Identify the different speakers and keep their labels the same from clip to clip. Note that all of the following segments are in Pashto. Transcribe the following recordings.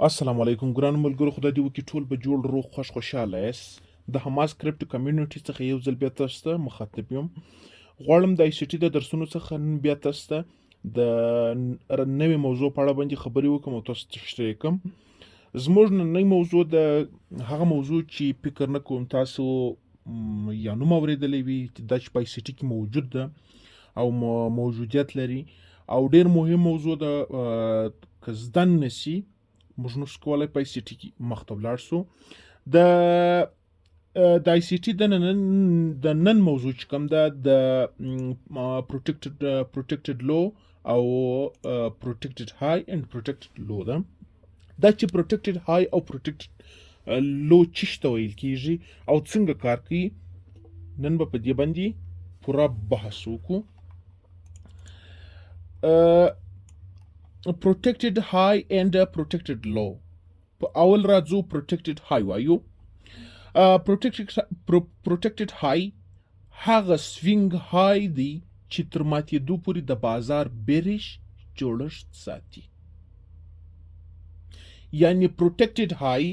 Speaker 1: السلام علیکم ګرانو ملګرو، خدای دې وکړي ټول به جوړ روغ خوشحاله یاست. د حماس کرپټو کمیونټي څخه یو ځل بیا تاسو ته مخاطب یم. غواړم د آی سی ټي د درسونو څخه نن بیا تاسو ته د نوې موضوع په اړه باندې خبرې وکړم او تاسو ته تشریح کړم. زموږ نننۍ موضوع د هغه موضوع چې فکر نه کوم تاسو یا نوم اورېدلی وي چې دا چې په آی سی ټي کې موجود ده او موجودیت لري او ډېر مهم موضوع ده. که زده نسي موږ نشو کولی په آی سی ټي کې مخته ولاړ سو. د آی سی ټي د نن موضوع چې کوم ده د پروټیکټډ لو او پروټیکټډ های اند پروټیکټډ لو ده. دا چې پروټیکټډ های او پروټیکټډ لو څه ته ویل کیږي او څنګه کار کوي، نن به په دې باندې پوره بحث وکړو. protected high and protected low. په اول راځو protected high وایو. protected high هغه سوینګ های دی چې تر ماتېدو پورې د بازار بیرش جوړښت ساتي. یعنی protected high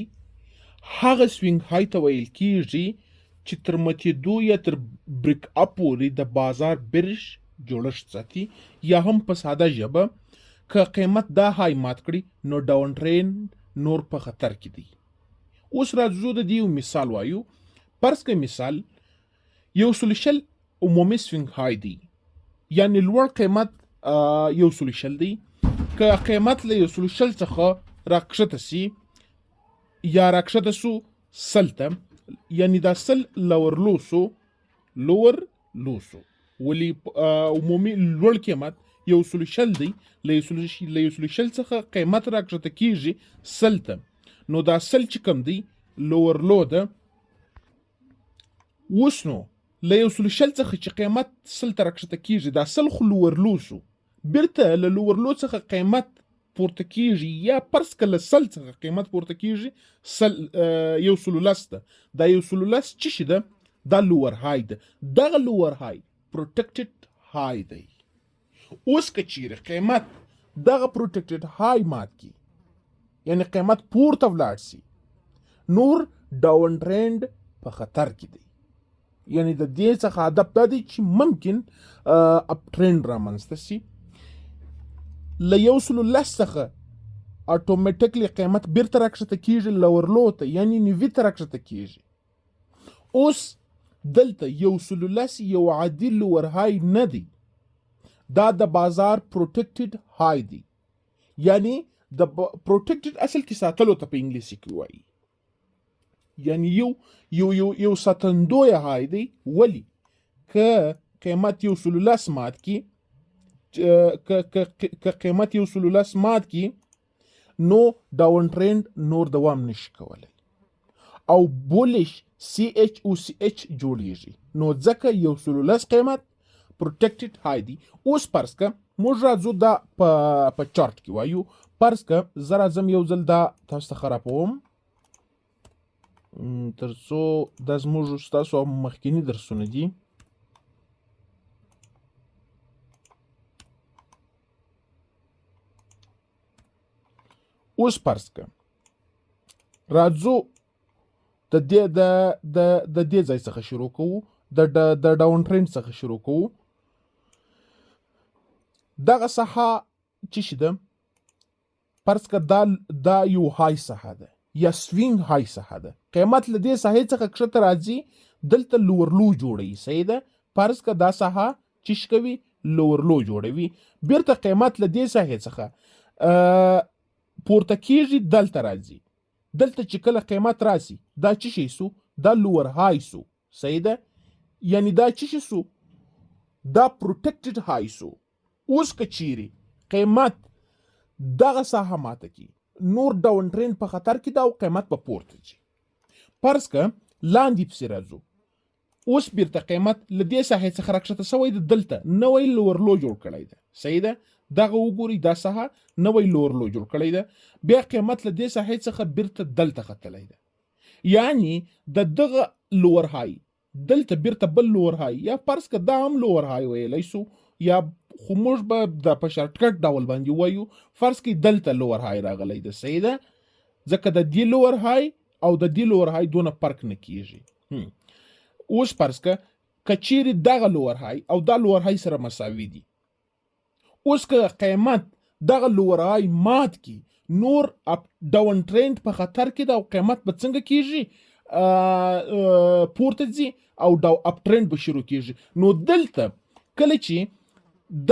Speaker 1: هغه سوینګ های ته ویل کیږي چې تر ماتېدو یا تر بریک اپ پورې د بازار بیرش جوړښت ساتي، یا هم په ساده ژبه که قیمت دا های مات کړي نو ډاون ټرینډ نور په خطر کې دی. اوس راځو د دې یو مثال وایو. فرض کړئ مثال یو سلوشل عمومي سوینګ های دی، یعنی لوړ قیمت یو سلوشل دی. که قیمت له یو سلوشل څخه راکښته سي یا راکښته سو سل ته، یعنی دا سل لور لوسو ولی عمومي لوړ قیمت یو سلوشل دی، له یو سلوشل څخه قیمت راکښته کیږي سل ته، نو دا سل چې کم دی لور لو ده. اوس نو له یو سلوشل څخه چې قیمت سل ته راکښته کیږي دا سل خو لور لو سو، بیرته له لور لو څخه قیمت پورته کیږي، یا پرس کله سل څخه قیمت پورته کیږي سل یو سلولس ده. دا یو سلولس چې شي ده دا لور های ده. دغه لور های پروټیکټډ های دی. اوس که چیرې قیمت دغه پروټیکټډ های مات کی، یعنی قیمت پورته ولاړ سي، نور ډاون ټرینډ په خطر کې دی. یعنی د دې څخه هدف دا دی چې ممکن اپ ټرینډ رامنځته سي. له یو سلو لس څخه اټومیټیکلی قیمت بیرته راکښته کیږي لور لو ته، یعنی نوي ته راکښته کیږي. اوس دلته یو سلو لس یو عادي لور های نه دی، دا د بازار پروټیکټډ های دی. یعنی د پروټیکټډ اصل کې ساتلو ته په انګلیسي کې وایي، یعنی یو ساتندوی های دی. ولی که قیمت یو سلو لس مات کی، که قیمت یو سلو لس مات کی نو ډاون ټرینډ نور دوام نشي کولی او بولش سی ایچ او سی ایچ جوړیږي. نو ځکه یو سلو لس قیمت پروټیکټډ های دی. اوس فرض که موږ راځو دا په چارت کې وایو. فرض که زه راځم یو ځل دا تاسو ته خرابوم تر څو دا زموږ ستاسو مخکیني درسونه دي. اوس فرض که راځو د دې ځای څخه شروع کوو، د ډاون ټرینډ څخه شروع کوو. دغه ساحه چې شي ده، فرض که دا یو های ساحه ده یا سوینګ های ساحه ده. قیمت له دې ساحې څخه کښته راځي، دلته لور لو جوړوي. صحیح ده. فرض که دا ساحه چې کوي لور لو جوړوي، بیرته قیمت له دې ساحې څخه پورته کیږي دلته راځي. دلته چې کله قیمت راسي دا چې شي سو دا لور های سو. صحیح ده. یعنی دا چې سو دا پروټیکټډ های سو. اوس که چیرې قیمت دغه ساحه ماته کی، نور ډاون ټرینډ په خطر کې ده او قیمت په پورته ځي. فرض که لاندې پسې راځو. اوس بیرته قیمت له دې ساحې څخه راکښته سوی ده، دلته نوی لور لو جوړ کړی ده. صحیح ده. دغه وګورئ دا ساحه نوی لور لو جوړ کړی ده. بیا قیمت له دې ساحې څخه بیرته دلته ختلی ده. یعنی دغه لور های دلته بیرته بل لور های، یا فرض که دا هم لور های ویلی سو، یا خو موږ به د په شارټکټ ډول باندې وایو. فرض کې دلته لور های راغلی ده. صحیح ده. ځکه د دې لوور های او د دې لوور های دونه فرق نه کیږي. اوس فرض که چیرې دغه لوور های او دا لوور های سره مساوي دي، اوس که قیمت دغه لوور های مات کی نور اپ ډاون ټرند په خطر کې ده او قیمت به څنګه کیږي پورته ځي او دا اپ ټرند به شروع کیږي. نو دلته کله چې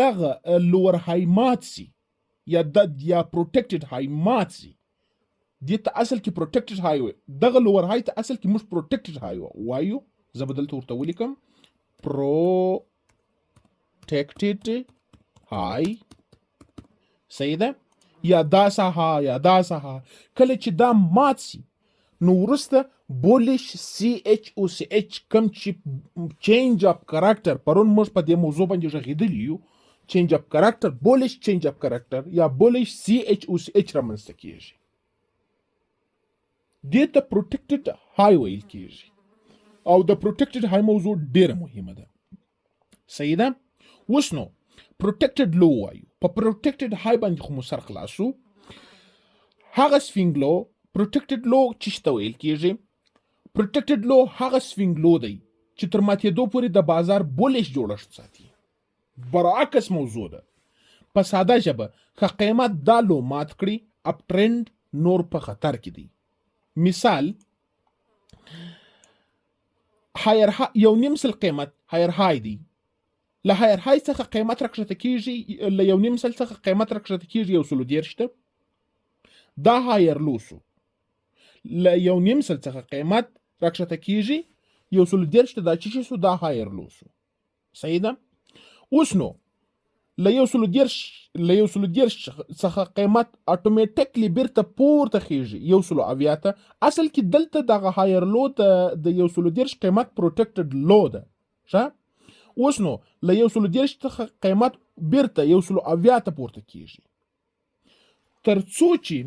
Speaker 1: دغه لوور های مات سي یا پروټیکټډ های مات سي، دې ته اصل کې پروټیکټډ های وي، دغه لوور های ته اصل کې موږ پروټیکټډ های وایو. زه به دلته ورته ولیکم پروټیکټډ های، صحیح ده، یا دا ساحه یا دا ساحه. کله چې دا مات سي نو وروسته بولش سی ایچ او سی ایچ کم چې چینج اپ کاراکټر پرون موږ په دې موضوع باندې غږېدلی یو، چینج اپ کاراکټر بولش چینج اپ کاراکټر یا بولش سی ایچ او سی ایچ رامنځته کیږي. دې ته پروټیکټډ های ویل کیږي او د پروټیکټډ های موضوع ډیره مهمه ده، صحیح ده. اوس نو پروټیکټډ لو وایو، په پروټیکټډ های باندې خو مو سر خلاصو. هغه سوینګ لو پروټیکټډ لو چې ته ویل کیږي، پروټیکټډ لو هغه سوینګ لو دی چې تر ماتېدو پورې د بازار بولش جوړښت ساتي. برعکس موضوع ده. په ساده ژبه که قیمت دا لو مات کړي اپ ټرند نور په خطر کې دی. مثال هایر یو نیم سل قیمت هایر های دی، له هایر های څخه قیمت راکښته کیږي، له یو نیم سل څخه قیمت راکښته کیږي 130 ته، دا هایر لو سو. له یو نیم سل څخه قیمت راکښته کیږي 130 ته، دا چې سو دا هایر لو سو، صحیح ده. اوس نو له 130 څخه قیمت اتوماتیکلی بیرته پورته خیږي 170 ته. اصل کې دلته دغه هایر لو ته د 130 قیمت پروټیکټډ لو ده. ښه، اوس نو له 130 څخه قیمت بیرته 170 ته پورته کیږي. تر څو چې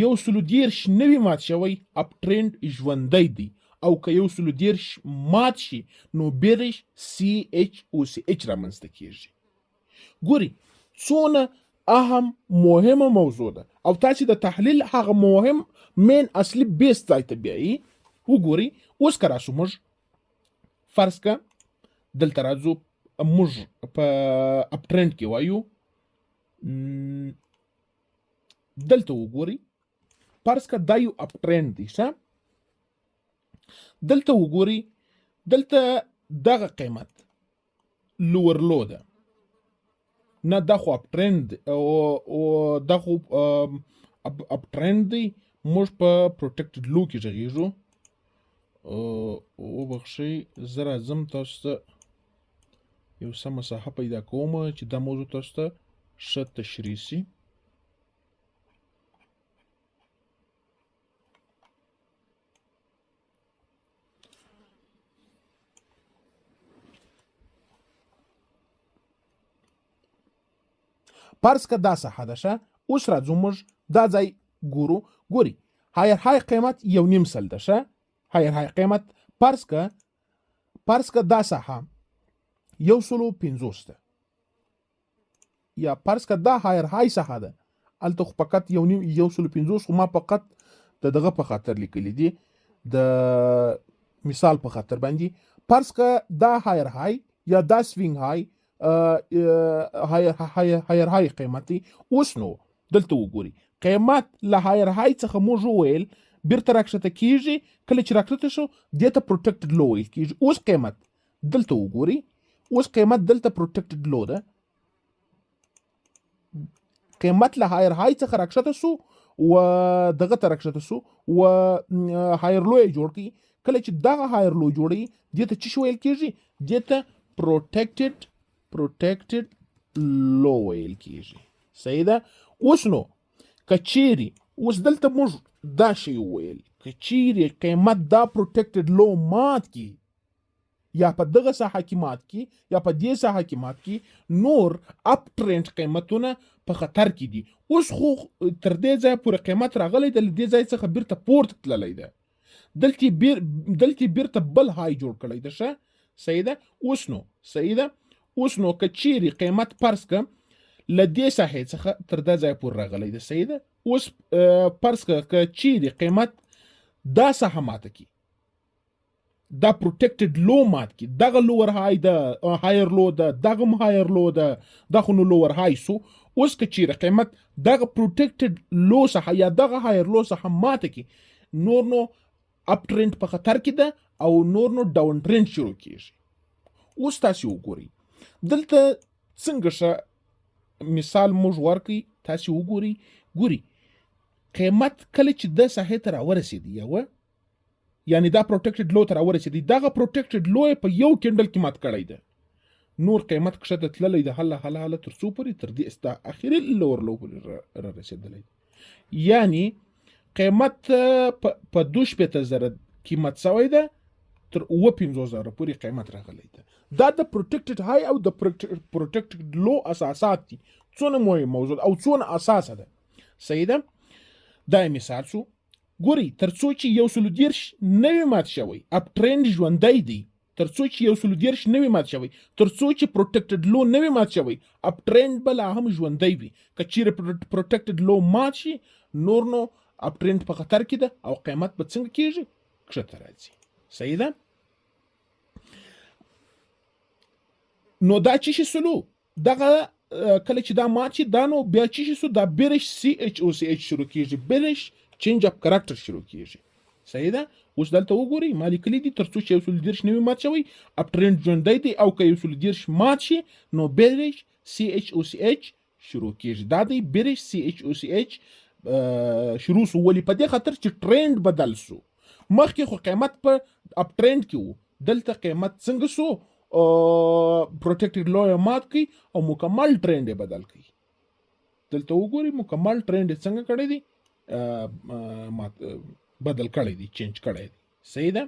Speaker 1: 130 نوي مات شوی اپ ټرند ژوندی دی، او که 130 مات شي نو بیرش سی ایچ او سی ایچ رامنځته کیږي. ګوري څونه اهم مهمه موضوع ده او تاسو د تحلیل هغه مهم مین اصلي بیس ځای ته بیایي. وګوري اوس که راسو موږ فرض که دلته راځو موږ په اپ ټرند کې وایو، دلته وګوري فرض که دا یو اپ ټرند دی. ښه، دلته وګوري دلته دغه قیمت لوور لو ده، نه دا خو اپ ټرند او دا خو اپ ټرند دی. موږ په پروټیکټډ لو کې غږیږو. وبخښئ زه راځم تاسو ته یو څه مساحه پیدا کوم چې دا موضوع تاسو ته ښه تشریح سي. فرض که دا ساحه ده. ښه، اوس راځو موږ دا ځای ګورو. ګوري هایر های قیمت یو نیم سل ده. ښه، هایر های قیمت فرض که دا ساحه 150 ده، یا فرض که دا هایر های ساحه ده، الته خو فقط 150 خو ما فقط دغه په خاطر لیکلی دي، د مثال په خاطر باندې. فرض که دا هایر های یا دا سوینګ های هایر های قیمتي. اوس نو دلته وګوري قیمت له هایر های څخه موږ وویل بیرته راکښته کیږي، کله چې راکښته شو دې ته پروټیکټډ لو ویل کیږي. اوس قیمت دلته وګوري، اوس قیمت دلته پروټیکټډ لو ده، قیمت له هایر های څخه راکښته سو و دغه ته راکښته سو و هایر لو یې جوړ کړي. کله چې دغه هایر لو جوړي دې ته څه ویل کیږي؟ دې ته پروټیکټډ لو ویل کیږي، صحیح ده. اوس نو کچيري اوس دلته موږ دا شی ویل، کچيري قیمت دا پروټیکټډ لو مات کی یا په دغه ساحه کې مات کی یا په دې ساحه کې مات کی، نور اپ ټرند قیمتونه په خطر کې دي. اوس خو تر دې ځای پورې قیمت راغلی د دې ځای څخه بیرته پورته تللی ده، دلته بیرته بل های جوړ کړی ده. ښه، صحیح ده. اوس نو صحیح ده. اوس نو کچيري قیمت فرض که له دې ساحې څخه تر دا ځای پورې راغلی ده. صحیح ده. اوس فرض کړه که چیرې قیمت دا ساحه ماته کی، دا پروټیکټډ لو مات کی، دغه لوور های ده، هایر لو ده، دغه هم هایر لو ده، دا خو نو لوور های سو. اوس که چیرې قیمت دغه پروټیکټډ لو څخه یا دغه هایر لو څخه ماته کی، نور نو اپ ټرند په خطر کې ده او نور نو ډاون ټرند شروع کیږي. اوس تاسو وګورئ دلته څنګه ښه مثال موږ ورکړي. تاسو وګورئ، ګوري قیمت کله چې د ساحې ته راورسېدي یعنی دا پروټیکټډ لو ته راورسېدي، دغه پروټیکټډ لو په یو کینډل کې مات کړی ده، نور قیمت کښته تللی ده هله تر څو پورې، تر دې ستا اخري لور لو پورې را رسېدلی. یعنی قیمت په 2,000 قیمت سوی ده، تر 50,000 پورې قیمت راغلی ده. دا د پروټیکټډ های او د پروټیکټډ لو اساسات دي، څونه مهم موضوع او څونه اساسه ده. صحیح ده. دا مثال شو. ګوري تر څو چې 130 نوی مات شوی، اپ ټرند ژوندی دی. تر څو چې 130 نوی مات شوی، تر څو چې پروټیکټډ لو نوی مات شوی، اپ ټرند بل هم ژوندی وي. که چیرې پروټیکټډ لو مات شي، نور نو اپ ټرند په خطر کې ده او قیمت به څنګه کیږي؟ کښته راځي. صحیح ده. نو دا چې شي سلو دغه کله چې دا مات شي، دا نو بیا چې شي سو دا بیرش سی ایچ او سی ایچ شروع کیږي، بیرش چینج اپ کریکټر شروع کیږي. صحیح ده. اوس دلته وګورئ ما لیکلي دي تر څو چې 130 نوی مات شوی، اپ ټرند ژوندی دی، او که 130 مات شي نو بیرش سی ایچ او سی ایچ شروع کیږي. دا دی بیرش سی ایچ او سی ایچ شروع سو. ولې په دې خاطر چې ټرند بدل سو. مخکې خو قیمت په اپ ټرند کې وو، دلته قیمت څنګه سو پروټیکټډ لو مات کی او مکمل ټرند بدل کی. دلته وګورئ مکمل ټرند څنګه کړی دی، بدل کړی دی، چینج کړی دی. صحیح ده.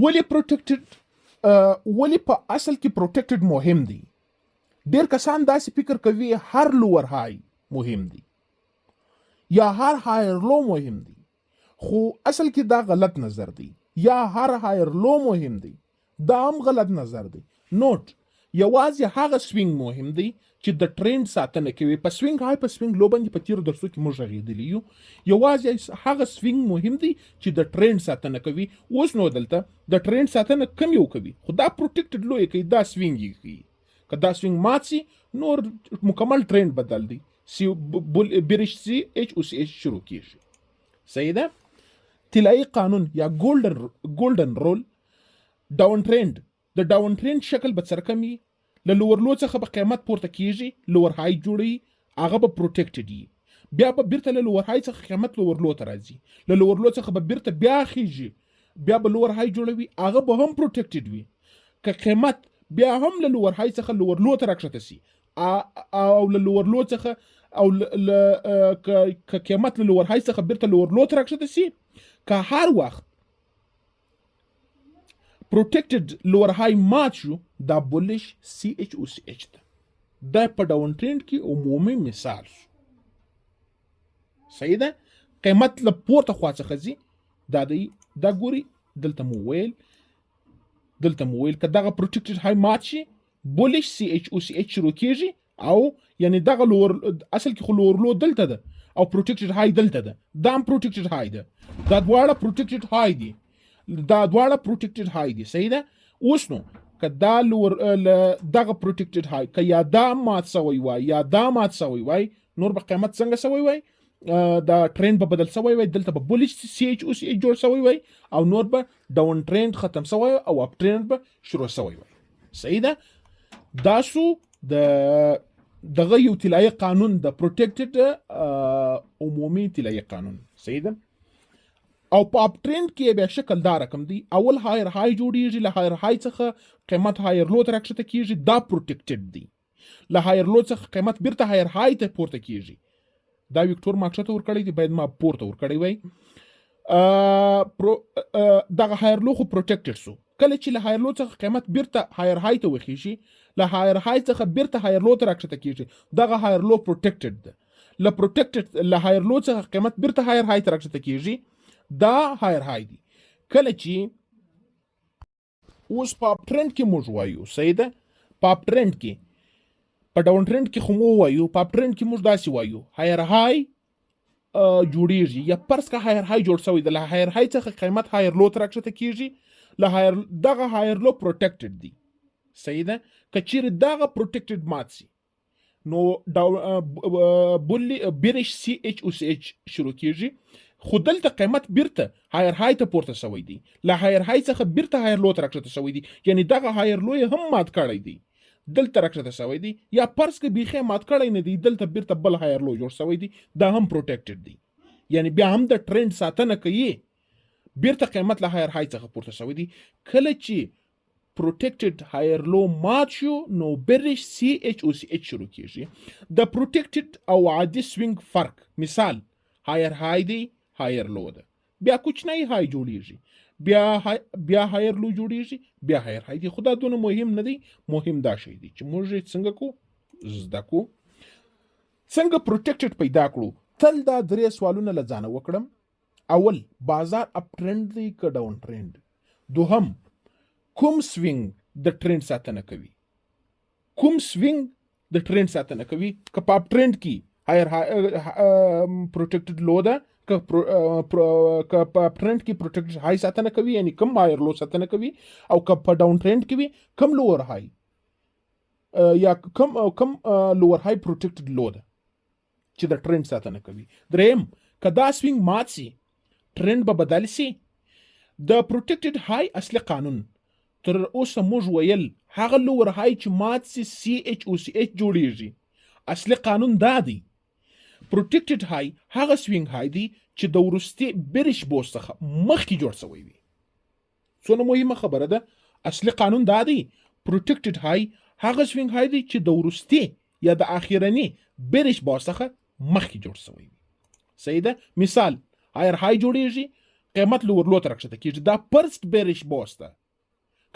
Speaker 1: ولې پروټیکټډ ولې په اصل کې پروټیکټډ مهم دی؟ ډیر کسان داسې فکر کوي هر لوور های مهم دی یا هر هایر لو مهم دی، خو اصل کې دا غلط نظر دی. یا هر هایر لو مهم دی، دا هم غلط نظر دی. نوٹ یوازې هغه سوینګ مهم دی چې د ټرند ساتنه کوي. په سوینګ های په سوینګ لو باندې په تیرو درسو کې موږ غږېدلي یو. یوازې هغه سوینګ مهم دی چې د ټرند ساتنه کوي. اوس نو دلته د ټرند ساتنه کم یو کوي، خو دا پروټیکټډ لو یې کوي، دا سوینګ یې کوي. که دا سوینګ مات سي نور مکمل ټرند بدل دی، بیرش سی ایچ او سی ایچ شروع کیږي. صحیح ده. طلایی قانون یا ګولډن رول، ډاون ټرند، د ډاون ټرند شکل به څرګندوي. له لوور لو څخه به قیمت پورته کیږي، لوور های جوړي، هغه به پروټیکټډ وي. بیا به بیرته له لوور های څخه قیمت لوور لو ته راځي، له لوور لو څخه به بیرته بیا خیږي، بیا به لوور های جوړوي، هغه به هم پروټیکټډ وي. که قیمت بیا هم له لوور های څخه لوور لو ته راکښته سي او له لوور لو څخه او که قیمت له لوور های څخه بیرته لوور لو ته راکښته سي، که هر وخت پروټیکټډ لوور های مات شو، دا بولش سی ایچ او سی ایچ ده. دا په ډاون ټرند کې عمومي مثال شو. صحیح ده. قیمت له پورته خوا څخه ځي، دا ګوري دلته مو ویل که دغه پروټیکټډ های مات شي، بولش سی ایچ او سی ایچ شروع کیږي، او یعنی دغه لوور اصل کې خو لوور لو دلته ده او پروټیکټډ های دلته ده، دا هم پروټیکټډ های ده، دا دواړه پروټیکټډ های دي، دا دواړه پروټیکټډ های دي. صحیح ده. اوس نو که دا لوور دغه پروټیکټډ های که یا دا مات سوی وای یا دا مات سوی وای، نور به قیمت څنګه سوی وای؟ دا ټرند به بدل سوی وای، دلته به بولش سی ایچ او سی ایچ جوړ سوی وای، او نور به ډاون ټرند ختم سوی او اپ ټرند به شروع سوی وای. صحیح ده. دا سو دغه یو طلایی قانون د پروټیکټډ عمومي طلایی قانون. صحیح ده. او په اپ ټرند کې بیا شکل دا رقم دی، اول هایر های جوړیږي، له هایر های څخه قیمت هایر لو ته راکښته کیږي، دا پروټیکټډ دی. له هایر لو څخه قیمت بیرته هایر های ته پورته کیږي. دا وکټور ما کښته ورکړی دی، باید ما پورته ورکړی وای. دغه هایر لو خو پروټیکټډ سو. کله چې له هایر لو څخه قیمت بیرته هایر های ته وخیږي، له هایر های څخه بیرته هایر لو ته راکښته کیږي، دغه هایر لو پروټیکټډ ده. له هایر لو څخه قیمت بیرته هایر های ته راکښته کیږي، دا هایر های دی. کله چې اوس په اپ ټرند کې موږ وایو، صحیح ده، په اپ ټرند کې په ډاون ټرند کې خو مو وایو، په اپ ټرند کې موږ داسې وایو هایر های جوړیږي، یا فرض کا هایر های جوړ شوی د له هایر های څخه قیمت هایر لو ته راکښته کیږي، له هایر دغه هایر لو پروټیکټډ دی. صحیح ده. که چیرې دغه پروټیکټډ مات سي نو بولي بیرش سی ایچ او سی ایچ شروع کیږي، خو دلته قیمت بیرته هایر های ته پورته شوی دی، له هایر های څخه بیرته هایر لو ته راکښته شوی دی، یعنی دغه هایر لو هم مات کړی دی، دلته راکښته شوی دی، یا پرس کې بیخي مات کړی نه دی، دلته بیرته بل هایر لو جوړ شوی دی، دا هم پروټیکټډ دی، یعنی بیا هم د ټرند ساتنه کوي، بیرته قیمت له هایر های څخه پورته شوی دی. کله چې پروټیکټډ هایر لو مات شو نو بیرش سی ایچ او سی ایچ شروع کیږي. د پروټیکټډ او عادي سوینګ فرق، مثال هایر های دی هایر لو ده، بیا کوچنی های جوړیږي، بیا هایر لو جوړیږي، بیا هایر های دی. خدا دونه مهم نه دی، مهم دا شی دی چې موږ څنګه کو زده کو څنګه پروټیکټډ پیدا کړو. تل دا درې سوالونه لځانه وکړم. اول، بازار اپ ټرند دی که ډاون ټرند؟ دوهم، کوم سوینګ د ټرند ساتنه کوي؟ کوم سوینګ د ټرند ساتنه کوي؟ که په اپ ټرند کې هایر پروټیکټډ لو ده، که په اپ ټرند کې پروټیکټډ های ساتنه کوي، یعنی کم هایر لو ساتنه کوي، او که په ډاون ټرند کې وي کم لوور های یا کم لوور های پروټیکټډ لو ده چې د ټرند ساتنه کوي. دریم، که دا سوینګ مات سي ټرند به بدل سي. د پروټیکټډ های اصلي قانون تر اوسه موږ ویل هغه لوور های چې مات سي سی ایچ او سی ایچ جوړیږي. اصلي قانون دا دی، پروټیکټډ های هغه سوینګ های دی چې د وروستي بیرش بوز څخه مخکې جوړ شوی وي. څونه مهمه خبره ده. اصلي قانون دا دی، پروټیکټډ های هغه سوینګ های دی چې د وروستي یا د اخرنی بیرش بوز څخه مخکې جوړ شوی وي. صحیح ده. مثال هایر های جوړیږي، قیمت لوور لو ته راکښته کیږي، دا فرست بیرش بوز ده.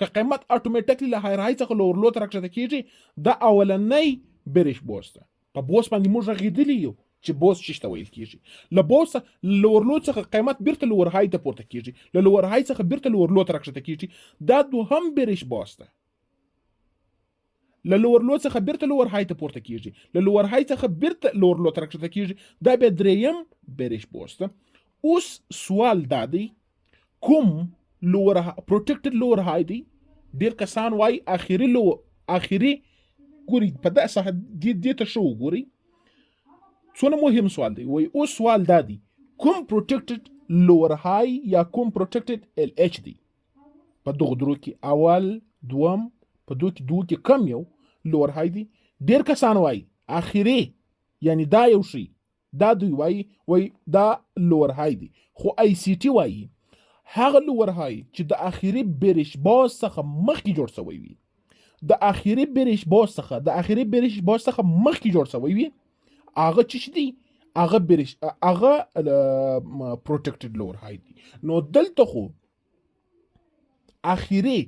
Speaker 1: که قیمت اتوماتیکلی له هایر های څخه لوور لو ته راکښته کیږي، دا اولنی بیرش بوز ده. په بوز باندې موږ غږیدلی یو چې بوز څه ته ویل کیږي. له بوز لوور لو څخه قیمت بیرته لوور های ته پورته کیږي، له لوور های څخه بیرته لوور لو ته راکښته کیږي، دا دوهم بیرش بوز ده. له لوور لو څخه بیرته لوور های ته پورته کیږي، له لوور های څخه بیرته لوور لو ته راکښته کیږي، دا بیا دریم بیرش بوز ده. اوس سوال دا دی، کوم لوور پروټیکټډ لوور های دی؟ ډیر کسان وای اخیری ګوري په داسه دې ته شو ګوري. څونه مهم سوال دی. وای اوس سوال دا دی، کوم پروټیکټډ لوور های یا کوم پروټیکټډ ال ایچ دی؟ په دغه درو کې اول، دوم، په دوه کې کم یو لوور های دی. ډیر کسان وای اخیری، یعنی دا یو شی، دا دوی وای دا لوور های دی. خو ای سی ټی وای هغه لوور های چې د اخیری بیرش باز څخه مخکې جوړ شوی وي، د اخیری بیرش باز څخه مخکې جوړ شوی وي، هغه چې دی هغه پروټیکټډ لوور های دی. نو دلته خو اخیری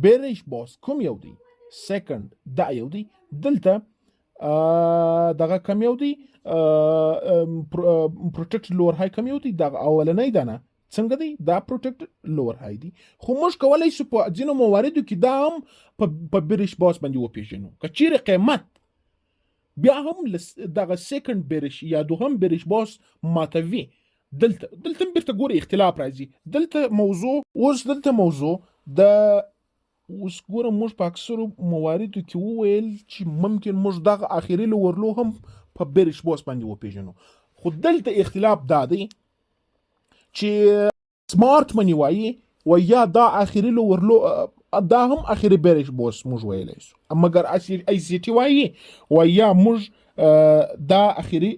Speaker 1: بیرش باز کوم یو دی؟ سیکنډ دا یو دی. دلته دغه کم یو دی، پروټیکټډ لوور های کم یو دی، دغه اولنی ده نه څنګه دی؟ دا پروټیکټډ لوور های دی. خو موږ کولی شو په ځینو مواردو کې دا هم په بیرش باز باندې وپیژنو. که چیرې قیمت بیا هم دغه سیکنډ بیرش یا دوهم بیرش باز ماتوي، دلته بیرته ګوري اختلاف راځي. دلته موضوع د اوس ګوره موږ په اکثرو مواردو کې وویل چې ممکن موږ دغه اخري لوور لو هم په بیرش باز باندې وپیژنو. خو دلته اختلاف دا دی چې سمارت منی وایي یا دا اخري لوور لو دا هم اخري بیرش باز موږ ویلی شو، مګر ای سی ټي وایي یا موږ دا اخري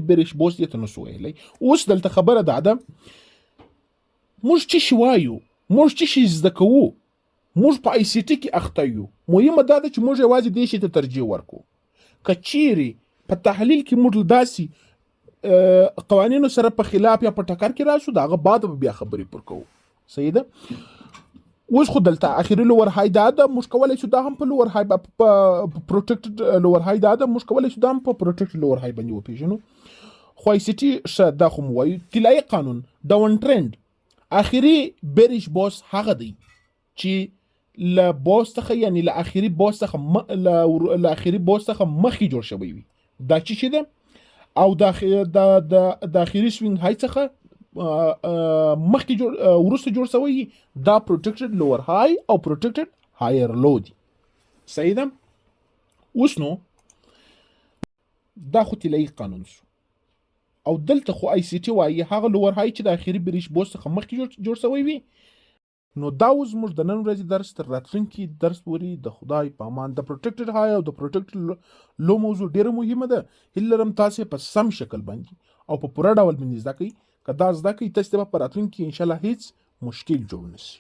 Speaker 1: بیرش باز دې ته نسو ویلی. اوس دلته خبره دا ده، موږ څه شی وایو، موږ څه شی زده کوو، موږ په ای سی ټي کې اخته یو. مهمه دا ده چې موږ یوازې دې شي ته ترجیح ورکو. که چیرې په تحلیل کې موږ داسې قوانینو سره په خلاف یا په ټکر کې راشو، دا هغه بعد بیا خبرې پر کوو. صحیح ده. اوس خو دلته اخري لوور های دا ده، موږ کولی شو دا هم په لوور های په پروټیکټډ لوور های دا ده، موږ کولی شو دا هم په پروټیکټډ لوور های باندې وپیژنو. خو ای سی ټي ښه دا خو مو وایو. طلایي قانون ډاون ټرند اخري بیرش باز هغه دی چې له بوز څخه یعنی له اخري بوز څخه له اخري بوز څخه مخکې جوړ شوی وي دا چې ده، او د اخري سوینګ هاي څخه مخکې وروسته جوړ شوی دا پروټیکټډ لوور هاي او پروټیکټډ هایر لو دي. صحیح ده. اوس نو دا خو طلایي قانون شو، او دلته خو آی سی ټي وایي هغه لوور هاي چې د اخري بریش بوز څخه مخکې جوړ شوی وي. نو دا اوس موږ د نن ورځې درس تر راتلونکي درس پورې د خدای په امان. د پروټیکټډ هاي او د پروټیکټډ لو موضوع ډیره مهمه ده. هیله لرم تاسې په سم شکل باندې او په پوره ډول باندې زده کړئ. که دا زده کړئ تاسې ته به په راتلونکي کې انشاءالله هیڅ مشکل جوړ نه شي.